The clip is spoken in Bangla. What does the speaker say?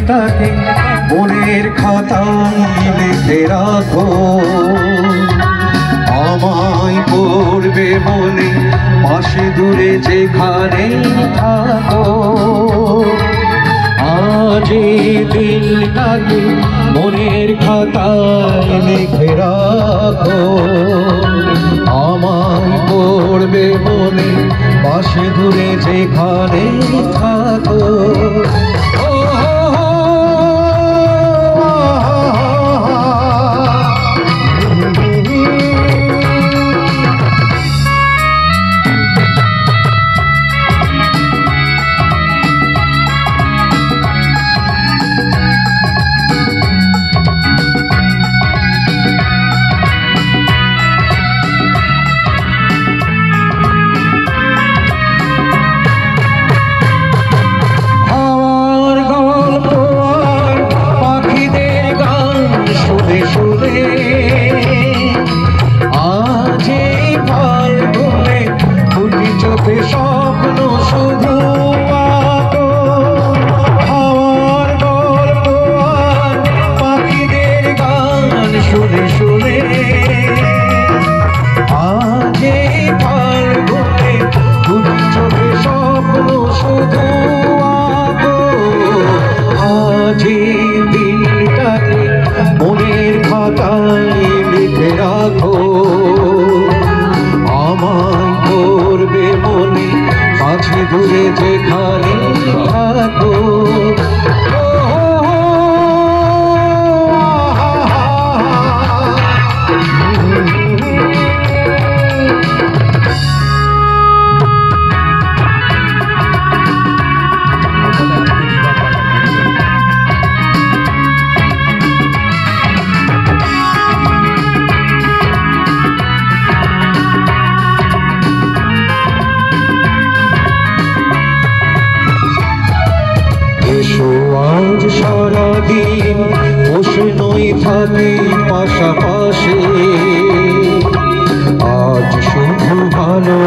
দিনটাকে মনের খাতায় লিখে রাখো। আমায় পড়বে মনে পাশে দূরে যেখানে থাকো। আজ এই দিনটাকে মনের খাতায় লিখে রাখো। আমায় পড়বে মনে পাশে দূরে যেখানে থাকো। স্বপ্ন শুধু আমার গল্প আর পাখিদের গান শুনে শুনে আজ এই ফাল্গুনে দুটি চোখে স্বপ্ন শুধু আজ এই দিনটাকে মনের খাতায় লিখে রাখো। আমায় করবে মনে কাছে দূরে যেখানে থাকো। আজ সারাদিন বসে নই থাকি পাশাপাশি, আজ শুধু ভালো